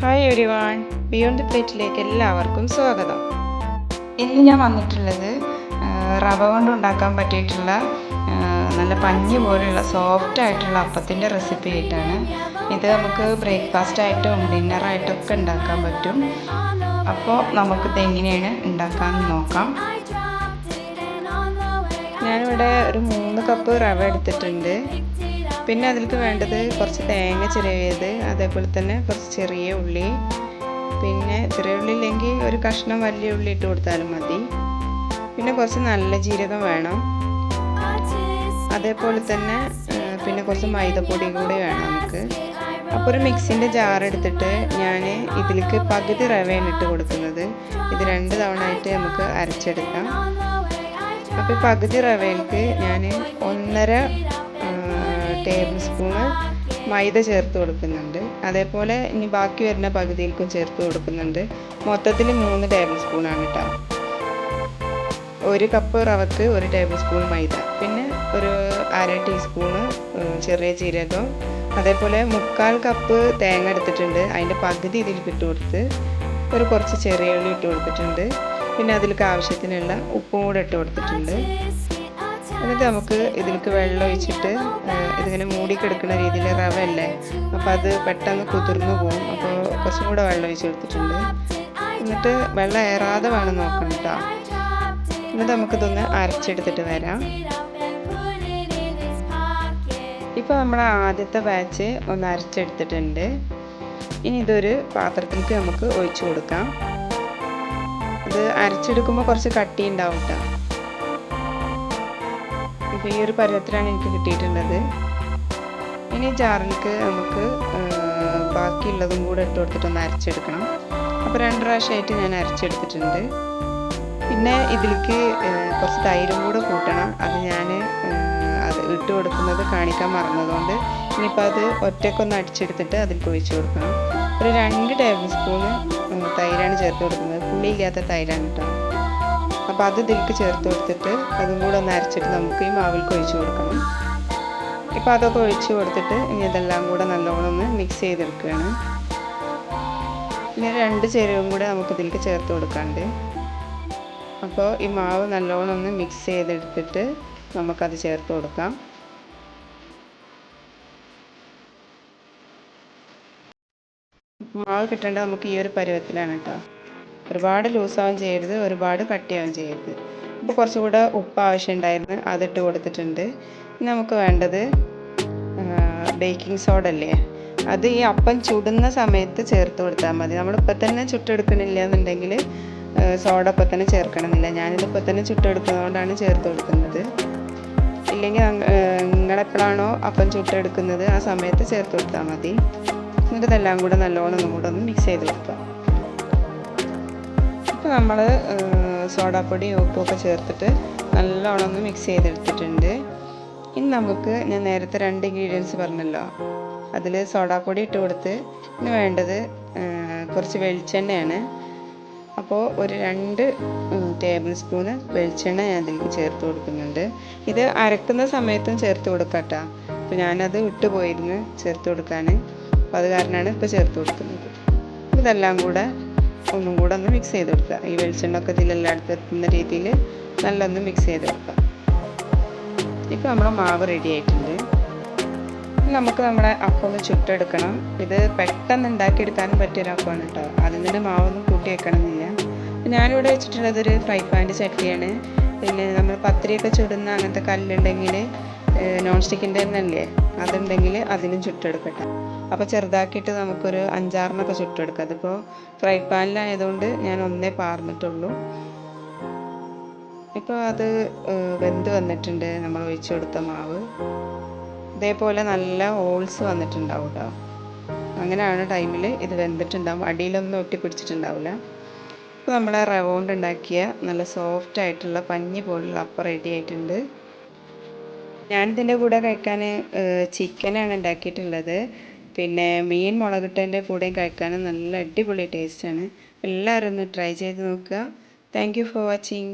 Hi everyone, beyond the പ്ലേറ്റിലേക്ക് എല്ലാവർക്കും സ്വാഗതം. ഇന്ന് ഞാൻ വന്നിട്ടുള്ളത് റവ കൊണ്ട് ഉണ്ടാക്കാൻ പറ്റിയിട്ടുള്ള നല്ല പഞ്ഞി പോലെയുള്ള സോഫ്റ്റ് ആയിട്ടുള്ള അപ്പത്തിൻ്റെ റെസിപ്പി ആയിട്ടാണ്. ഇത് നമുക്ക് ബ്രേക്ക്ഫാസ്റ്റായിട്ടും ഡിന്നറായിട്ടൊക്കെ ഉണ്ടാക്കാൻ പറ്റും. അപ്പോൾ നമുക്കിത് എങ്ങനെയാണ് ഉണ്ടാക്കാമെന്ന് നോക്കാം. ഞാനിവിടെ ഒരു 3 കപ്പ് റവ എടുത്തിട്ടുണ്ട്. പിന്നെ അതിലേക്ക് വേണ്ടത് കുറച്ച് തേങ്ങ ചിരവിയത്, അതേപോലെ തന്നെ കുറച്ച് ചെറിയ ഉള്ളി, പിന്നെ ചെറിയ ഉള്ളി ഇല്ലെങ്കിൽ ഒരു കഷ്ണം വലിയ ഉള്ളി ഇട്ട് കൊടുത്താലും മതി. പിന്നെ കുറച്ച് നല്ല ജീരകം വേണം. അതേപോലെ തന്നെ പിന്നെ കുറച്ച് മൈദപ്പൊടി കൂടി വേണം നമുക്ക്. അപ്പോൾ ഒരു മിക്സിൻ്റെ ജാർ എടുത്തിട്ട് ഞാൻ ഇതിലേക്ക് പകുതി റവയാണ് ഇട്ട് കൊടുക്കുന്നത്. ഇത് 2 തവണ ആയിട്ട് നമുക്ക് അരച്ചെടുക്കാം. അപ്പോൾ പകുതി റവയിലേക്ക് ഞാൻ 1.5 ടേബിൾ സ്പൂണ് മൈദ ചേർത്ത് കൊടുക്കുന്നുണ്ട്. അതേപോലെ ഇനി ബാക്കി വരുന്ന പകുതിയിലേക്കും ചേർത്ത് കൊടുക്കുന്നുണ്ട്. മൊത്തത്തിൽ 3 ടേബിൾ സ്പൂണാണ് കേട്ടോ. 1 കപ്പ് റവക്ക് 1 ടേബിൾ സ്പൂൺ മൈദ, പിന്നെ ഒരു 1/2 ടീസ്പൂണ് ചെറിയ ജീരകം, അതേപോലെ 3/4 കപ്പ് തേങ്ങ എടുത്തിട്ടുണ്ട്. അതിൻ്റെ പകുതി ഇതിലേക്ക് ഇട്ട് കൊടുത്ത് കുറച്ച് ചെറിയ ഉള്ളി ഇട്ട് കൊടുത്തിട്ടുണ്ട്. പിന്നെ അതിലേക്ക് ആവശ്യത്തിനുള്ള ഉപ്പും കൂടെ ഇട്ട് കൊടുത്തിട്ടുണ്ട്. എന്നിട്ട് നമുക്ക് ഇതിലേക്ക് വെള്ളം ഒഴിച്ചിട്ട് ഇതിങ്ങനെ മൂടിക്കെടുക്കുന്ന രീതിയിൽ റവ അല്ലേ, അപ്പോൾ അത് പെട്ടെന്ന് കുതിർന്നു പോകും. അപ്പോൾ കുറച്ചും കൂടെ വെള്ളം ഒഴിച്ച് കൊടുത്തിട്ടുണ്ട്. എന്നിട്ട് വെള്ളം ഏറാതെ വേണം നോക്കണം കേട്ടോ. എന്നിട്ട് നമുക്കിതൊന്ന് അരച്ചെടുത്തിട്ട് വരാം. ഇപ്പോൾ നമ്മുടെ ആദ്യത്തെ ബാച്ച് ഒന്ന് അരച്ചെടുത്തിട്ടുണ്ട്. ഇനി ഇതൊരു പാത്രത്തിലേക്ക് നമുക്ക് ഒഴിച്ചു കൊടുക്കാം. ഇത് അരച്ചെടുക്കുമ്പോൾ കുറച്ച് കട്ടി ഉണ്ടാവും കേട്ടോ. ഇപ്പോൾ ഈ ഒരു പരുവത്തിലാണ് എനിക്ക് കിട്ടിയിട്ടുള്ളത്. ഇനി ജാറിലേക്ക് നമുക്ക് ബാക്കിയുള്ളതും കൂടെ ഇട്ട് കൊടുത്തിട്ടൊന്ന് അരച്ചെടുക്കണം. അപ്പോൾ 2 പ്രാവശ്യമായിട്ട് ഞാൻ അരച്ചെടുത്തിട്ടുണ്ട്. പിന്നെ ഇതിലേക്ക് കുറച്ച് തൈരും കൂടെ കൂട്ടണം. അത് ഞാൻ അത് ഇട്ട് കൊടുക്കുന്നത് കാണിക്കാൻ മറന്നതുകൊണ്ട് ഇനിയിപ്പോൾ അത് ഒറ്റക്കൊന്ന് അടിച്ചെടുത്തിട്ട് അതിലേക്ക് ഒഴിച്ച് കൊടുക്കണം. ഒരു 2 ടേബിൾ സ്പൂണ് തൈരാണ് ചേർത്ത് കൊടുക്കുന്നത്. പുളിയില്ലാത്ത തൈരാണ് കേട്ടോ. അപ്പോൾ അത് ഇതിലേക്ക് ചേർത്ത് കൊടുത്തിട്ട് അതും കൂടെ ഒന്ന് അരച്ചിട്ട് നമുക്ക് ഈ മാവിലേക്ക് ഒഴിച്ച് കൊടുക്കണം. ഇപ്പോൾ അതൊക്കെ ഒഴിച്ച് കൊടുത്തിട്ട് ഇനി ഇതെല്ലാം കൂടെ നല്ലോണം ഒന്ന് മിക്സ് ചെയ്തെടുക്കുകയാണ്. പിന്നെ 2 ചേരുവയും കൂടെ നമുക്ക് ഇതിലേക്ക് ചേർത്ത് കൊടുക്കാണ്ട്. അപ്പോൾ ഈ മാവ് നല്ലോണം ഒന്ന് മിക്സ് ചെയ്തെടുത്തിട്ട് നമുക്കത് ചേർത്ത് കൊടുക്കാം. മാവ് കിട്ടേണ്ടത് നമുക്ക് ഈ ഒരു പരുവത്തിലാണ് കേട്ടോ. ഒരുപാട് ലൂസാവും ചെയ്യരുത്, ഒരുപാട് കട്ടിയാവും ചെയ്യരുത്. ഇപ്പോൾ കുറച്ചുകൂടെ ഉപ്പ് ആവശ്യമുണ്ടായിരുന്നു, അതിട്ട് കൊടുത്തിട്ടുണ്ട്. ഇനി നമുക്ക് വേണ്ടത് ബേക്കിംഗ് സോഡ അല്ലേ, അത് ഈ അപ്പം ചുടുന്ന സമയത്ത് ചേർത്ത് കൊടുത്താൽ മതി. നമ്മളിപ്പോൾ തന്നെ ചുട്ടെടുക്കണില്ല എന്നുണ്ടെങ്കിൽ സോഡ ഇപ്പം തന്നെ ചേർക്കണമെന്നില്ല. ഞാനിതിപ്പോൾ തന്നെ ചുട്ടെടുക്കുന്നതുകൊണ്ടാണ് ചേർത്ത് കൊടുക്കുന്നത്. ഇല്ലെങ്കിൽ നിങ്ങളെപ്പോഴാണോ അപ്പം ചുട്ടെടുക്കുന്നത് ആ സമയത്ത് ചേർത്ത് കൊടുത്താൽ മതി. എന്നിട്ട് ഇതെല്ലാം കൂടെ നല്ലോണം ഒന്നും ഒന്ന് മിക്സ് ചെയ്ത് കൊടുക്കുക. ഇപ്പോൾ നമ്മൾ സോഡാപ്പൊടിയും ഉപ്പുമൊക്കെ ചേർത്തിട്ട് നല്ലോണം ഒന്ന് മിക്സ് ചെയ്തെടുത്തിട്ടുണ്ട്. ഇനി നമുക്ക് ഞാൻ നേരത്തെ 2 ഇൻഗ്രീഡിയൻസ് പറഞ്ഞല്ലോ, അതിൽ സോഡാപ്പൊടി ഇട്ട് കൊടുത്ത് ഇനി വേണ്ടത് കുറച്ച് വെളിച്ചെണ്ണയാണ്. അപ്പോൾ ഒരു 2 ടേബിൾ സ്പൂണ് വെളിച്ചെണ്ണ ഞാൻ അതിലേക്ക് ചേർത്ത് കൊടുക്കുന്നുണ്ട്. ഇത് അരക്കുന്ന സമയത്തും ചേർത്ത് കൊടുക്കാം കേട്ടോ. അപ്പോൾ ഞാനത് വിട്ടുപോയിരുന്നു ചേർത്ത് കൊടുക്കാൻ, അപ്പോൾ അത് കാരണമാണ് ഇപ്പോൾ ചേർത്ത് കൊടുക്കുന്നത്. ഇതെല്ലാം കൂടെ ഒന്നും കൂടെ ഒന്ന് മിക്സ് ചെയ്ത് കൊടുക്കുക. ഈ വെളിച്ചെണ്ണ ഒക്കെ ഇതിലെല്ലായിടത്തും എത്തുന്ന രീതിയിൽ നല്ലൊന്ന് മിക്സ് ചെയ്ത് കൊടുക്കുക. ഇപ്പോൾ നമ്മുടെ മാവ് റെഡി ആയിട്ടുണ്ട്. നമുക്ക് നമ്മുടെ അപ്പം ഒന്ന് ചുട്ടെടുക്കണം. ഇത് പെട്ടെന്ന് ഉണ്ടാക്കിയെടുക്കാനും പറ്റിയൊരു അപ്പമാണ് കേട്ടോ. അതിൽ നിന്ന് മാവൊന്നും കൂട്ടി വെക്കണമെന്നില്ല. ഞാനിവിടെ വെച്ചിട്ടുള്ളത് ഒരു ഫ്രൈ പാൻ്റെ ചട്ടിയാണ്. പിന്നെ നമ്മൾ പത്തിരിയൊക്കെ ചുടുന്ന അങ്ങനത്തെ കല്ലുണ്ടെങ്കിൽ നോൺ സ്റ്റിക്കിൻ്റെ തന്നെയല്ലേ, അതുണ്ടെങ്കിൽ അതിനും ചുട്ടെടുക്കട്ടെ. അപ്പോൾ ചെറുതാക്കിയിട്ട് നമുക്കൊരു 5-6 ചുട്ടെടുക്കാം. അതിപ്പോൾ ഫ്രൈ പാനിലായതുകൊണ്ട് ഞാൻ 1 പാർന്നിട്ടുള്ളൂ. ഇപ്പോൾ അത് വെന്ത് വന്നിട്ടുണ്ട്. നമ്മൾ ഒഴിച്ചു കൊടുത്ത മാവ് ഇതേപോലെ നല്ല ഹോൾസ് വന്നിട്ടുണ്ടാവും കേട്ടോ. അങ്ങനെയാണ് ടൈമിൽ ഇത് വെന്തിട്ടുണ്ടാവും, അടിയിലൊന്നും ഒട്ടിപ്പിടിച്ചിട്ടുണ്ടാവില്ല. ഇപ്പോൾ നമ്മളെ റവ കൊണ്ട് ഉണ്ടാക്കിയ നല്ല സോഫ്റ്റ് ആയിട്ടുള്ള പഞ്ഞി പോലുള്ള അപ്പം റെഡി ആയിട്ടുണ്ട്. ഞാനിതിൻ്റെ കൂടെ കഴിക്കാൻ ചിക്കനാണ് ഉണ്ടാക്കിയിട്ടുള്ളത്. പിന്നെ മീൻ മുളകിട്ടതിൻ്റെ കൂടെയും കഴിക്കാൻ നല്ല അടിപൊളി ടേസ്റ്റാണ്. എല്ലാവരും ഒന്ന് ട്രൈ ചെയ്ത് നോക്കുക. Thank you for watching.